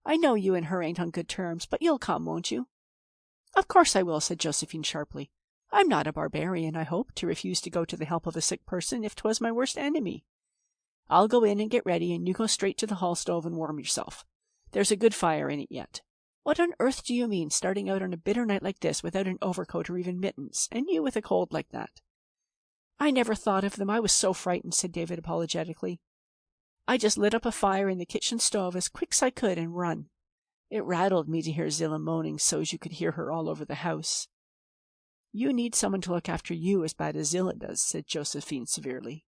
I know you and her ain't on good terms, but you'll come, won't you?" "Of course I will," said Josephine sharply. "I'm not a barbarian, I hope, to refuse to go to the help of a sick person if 'twas my worst enemy. I'll go in and get ready, and you go straight to the hall stove and warm yourself. There's a good fire in it yet. What on earth do you mean, starting out on a bitter night like this without an overcoat or even mittens, and you with a cold like that?" "I never thought of them. I was so frightened," said David apologetically. "I just lit up a fire in the kitchen stove as quick's I could and run. It rattled me to hear Zillah moaning so's you could hear her all over the house." "You need someone to look after you as bad as Zillah does," said Josephine severely.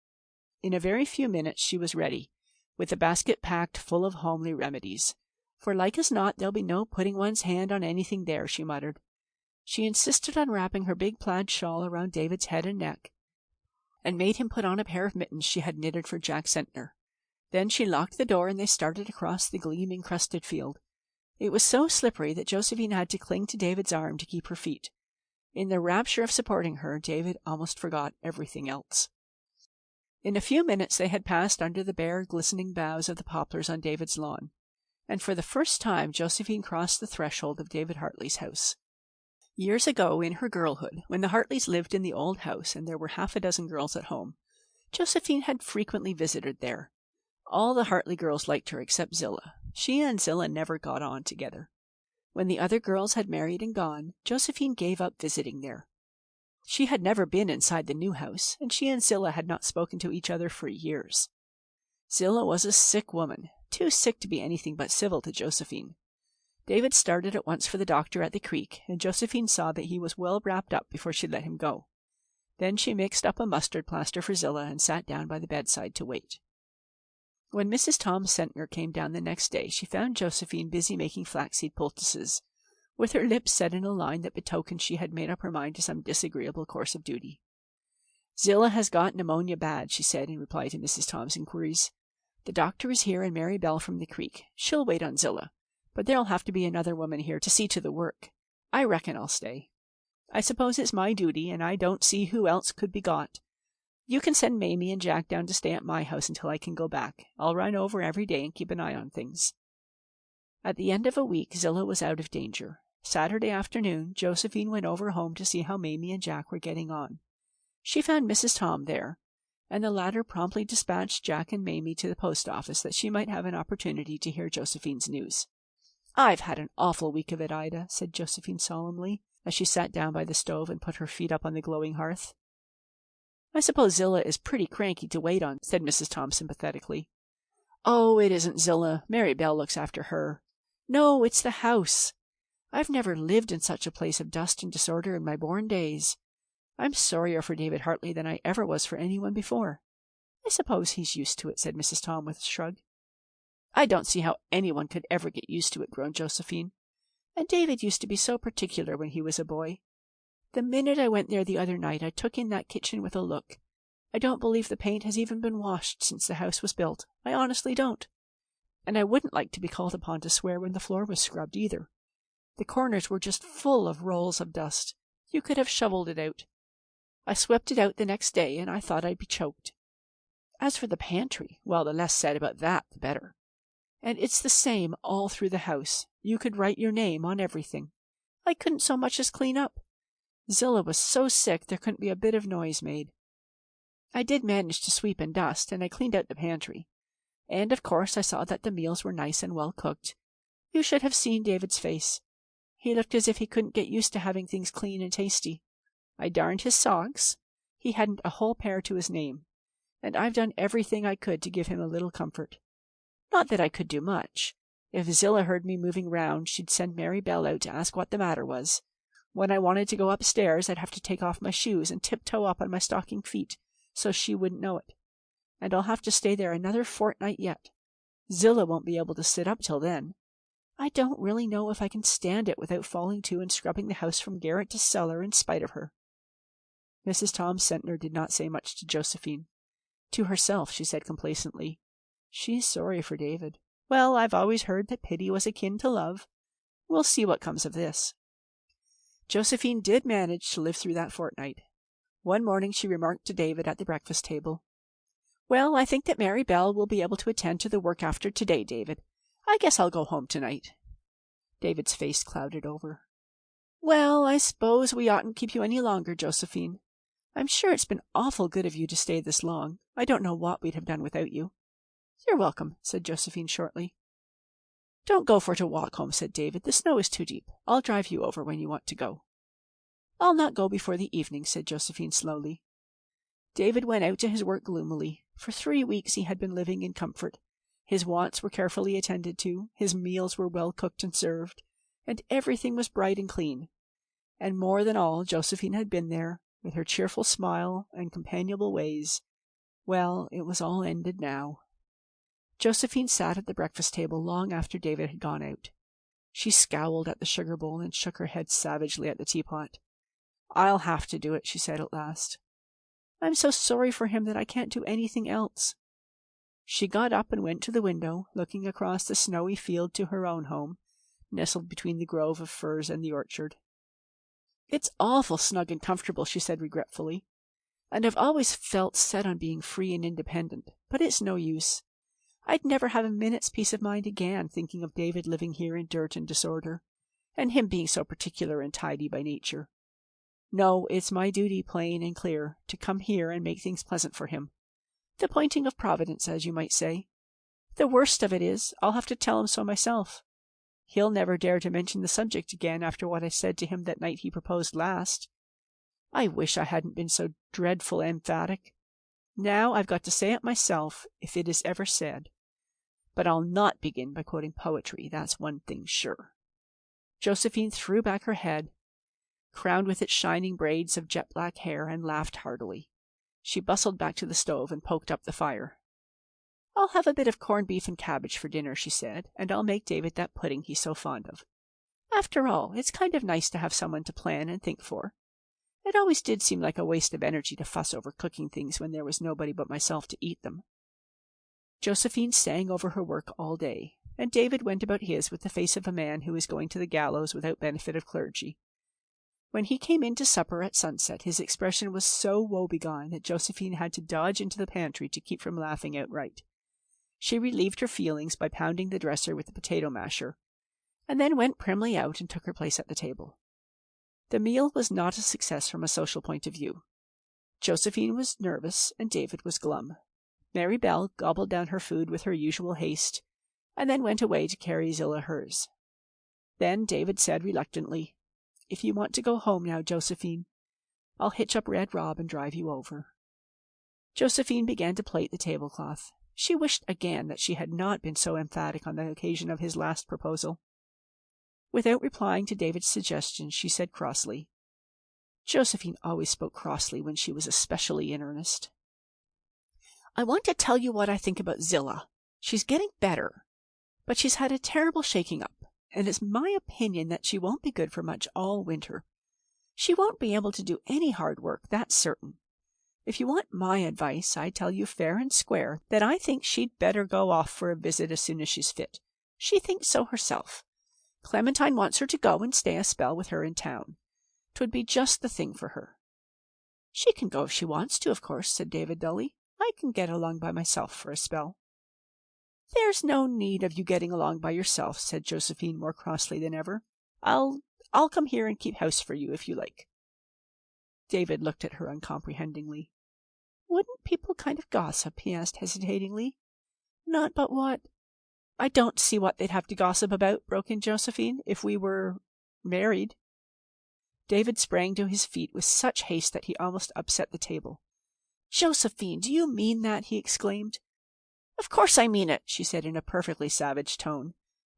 In a very few minutes she was ready, with a basket packed full of homely remedies. "For like as not there'll be no putting one's hand on anything there," she muttered. She insisted on wrapping her big plaid shawl around David's head and neck, and made him put on a pair of mittens she had knitted for Jack Sentner. Then she locked the door and they started across the gleaming crusted field. It was so slippery that Josephine had to cling to David's arm to keep her feet. In the rapture of supporting her, David almost forgot everything else. In a few minutes they had passed under the bare, glistening boughs of the poplars on David's lawn, and for the first time Josephine crossed the threshold of David Hartley's house. Years ago, in her girlhood, when the Hartleys lived in the old house and there were half a dozen girls at home, Josephine had frequently visited there. All the Hartley girls liked her except Zillah. She and Zillah never got on together. When the other girls had married and gone, Josephine gave up visiting there. She had never been inside the new house, and she and Zillah had not spoken to each other for years. Zillah was a sick woman, too sick to be anything but civil to Josephine. David started at once for the doctor at the creek, and Josephine saw that he was well wrapped up before she let him go. Then she mixed up a mustard plaster for Zillah and sat down by the bedside to wait. When Mrs. Tom Sentner came down the next day, she found Josephine busy making flaxseed poultices, with her lips set in a line that betokened she had made up her mind to some disagreeable course of duty. "Zillah has got pneumonia bad," she said in reply to Mrs. Tom's inquiries. "The doctor is here and Mary Bell from the creek. She'll wait on Zillah, but there'll have to be another woman here to see to the work. I reckon I'll stay. I suppose it's my duty, and I don't see who else could be got. You can send Mamie and Jack down to stay at my house until I can go back. I'll run over every day and keep an eye on things." At the end of a week, Zillah was out of danger. Saturday afternoon, Josephine went over home to see how Mamie and Jack were getting on. She found Mrs. Tom there, and the latter promptly dispatched Jack and Mamie to the post office that she might have an opportunity to hear Josephine's news. "I've had an awful week of it, Ida," said Josephine solemnly, as she sat down by the stove and put her feet up on the glowing hearth. "I suppose Zillah is pretty cranky to wait on," said Mrs. Tom sympathetically. "Oh, it isn't Zillah. Mary Bell looks after her. No, it's the house. I've never lived in such a place of dust and disorder in my born days. I'm sorrier for David Hartley than I ever was for anyone before." "I suppose he's used to it," said Mrs. Tom with a shrug. "I don't see how anyone could ever get used to it," groaned Josephine. "And David used to be so particular when he was a boy. The minute I went there the other night, I took in that kitchen with a look. I don't believe the paint has even been washed since the house was built. I honestly don't. And I wouldn't like to be called upon to swear when the floor was scrubbed either. The corners were just full of rolls of dust. You could have shoveled it out. I swept it out the next day, and I thought I'd be choked. As for the pantry, well, the less said about that, the better. And it's the same all through the house. You could write your name on everything. I couldn't so much as clean up. Zillah was so sick there couldn't be a bit of noise made. I did manage to sweep and dust, and I cleaned out the pantry. And, of course, I saw that the meals were nice and well cooked. You should have seen David's face. He looked as if he couldn't get used to having things clean and tasty. I darned his socks. He hadn't a whole pair to his name. And I've done everything I could to give him a little comfort. Not that I could do much. If Zillah heard me moving round, she'd send Mary Bell out to ask what the matter was. When I wanted to go upstairs, I'd have to take off my shoes and tiptoe up on my stocking feet, so she wouldn't know it. And I'll have to stay there another fortnight yet. Zillah won't be able to sit up till then. I don't really know if I can stand it without falling to and scrubbing the house from garret to cellar in spite of her." Mrs. Tom Sentner did not say much to Josephine. To herself she said complacently, "She's sorry for David. Well, I've always heard that pity was akin to love. We'll see what comes of this." Josephine did manage to live through that fortnight. One morning she remarked to David at the breakfast table, "Well, I think that Mary Bell will be able to attend to the work after today, David. I guess I'll go home tonight." David's face clouded over. "Well, I suppose we oughtn't keep you any longer, Josephine. I'm sure it's been awful good of you to stay this long. I don't know what we'd have done without you." "You're welcome," said Josephine shortly. "Don't go for to walk home," said David. "The snow is too deep. I'll drive you over when you want to go." "I'll not go before the evening," said Josephine slowly. David went out to his work gloomily. For 3 weeks he had been living in comfort. His wants were carefully attended to, his meals were well cooked and served, and everything was bright and clean. And more than all, Josephine had been there, with her cheerful smile and companionable ways. Well, it was all ended now. Josephine sat at the breakfast table long after David had gone out. She scowled at the sugar bowl and shook her head savagely at the teapot. "I'll have to do it," she said at last. "I'm so sorry for him that I can't do anything else." She got up and went to the window, looking across the snowy field to her own home, nestled between the grove of firs and the orchard. "It's awful snug and comfortable," she said regretfully, "and I've always felt set on being free and independent, but it's no use. I'd never have a minute's peace of mind again thinking of David living here in dirt and disorder, and him being so particular and tidy by nature. No, it's my duty, plain and clear, to come here and make things pleasant for him. The pointing of Providence, as you might say. The worst of it is, I'll have to tell him so myself. He'll never dare to mention the subject again after what I said to him that night he proposed last. I wish I hadn't been so dreadful emphatic. Now I've got to say it myself, if it is ever said. But I'll not begin by quoting poetry, that's one thing sure." Josephine threw back her head, crowned with its shining braids of jet-black hair, and laughed heartily. She bustled back to the stove and poked up the fire. "I'll have a bit of corned beef and cabbage for dinner," she said, "and I'll make David that pudding he's so fond of. After all, it's kind of nice to have someone to plan and think for. It always did seem like a waste of energy to fuss over cooking things when there was nobody but myself to eat them." Josephine sang over her work all day, and David went about his with the face of a man who is going to the gallows without benefit of clergy. When he came in to supper at sunset, his expression was so woebegone that Josephine had to dodge into the pantry to keep from laughing outright. She relieved her feelings by pounding the dresser with the potato masher, and then went primly out and took her place at the table. The meal was not a success from a social point of view. Josephine was nervous, and David was glum. Mary Belle gobbled down her food with her usual haste, and then went away to carry Zillah hers. Then David said reluctantly, "If you want to go home now, Josephine, I'll hitch up Red Rob and drive you over." Josephine began to plait the tablecloth. She wished again that she had not been so emphatic on the occasion of his last proposal. Without replying to David's suggestion, she said crossly— Josephine always spoke crossly when she was especially in earnest— "I want to tell you what I think about Zillah. She's getting better, but she's had a terrible shaking up, and it's my opinion that she won't be good for much all winter. She won't be able to do any hard work, that's certain. If you want my advice, I tell you fair and square that I think she'd better go off for a visit as soon as she's fit. She thinks so herself. Clementine wants her to go and stay a spell with her in town. 'Twould be just the thing for her." "She can go if she wants to, of course," said David dully. "I can get along by myself for a spell." "There's no need of you getting along by yourself," said Josephine more crossly than ever. I'll come here and keep house for you if you like." David looked at her uncomprehendingly. "Wouldn't people kind of gossip?" he asked hesitatingly. "Not but what—" "I don't see what they'd have to gossip about," broke in Josephine, "if we were married." David sprang to his feet with such haste that he almost upset the table. "Josephine, do you mean that?" he exclaimed. "Of course I mean it," she said in a perfectly savage tone.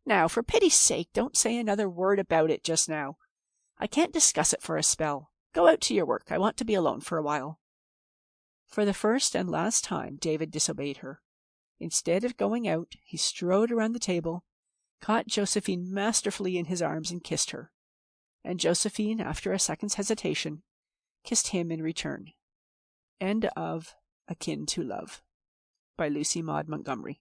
"Now, for pity's sake, don't say another word about it just now. I can't discuss it for a spell. Go out to your work. I want to be alone for a while." For the first and last time, David disobeyed her. Instead of going out, he strode around the table, caught Josephine masterfully in his arms and kissed her. And Josephine, after a second's hesitation, kissed him in return. End of Akin to Love by Lucy Maud Montgomery.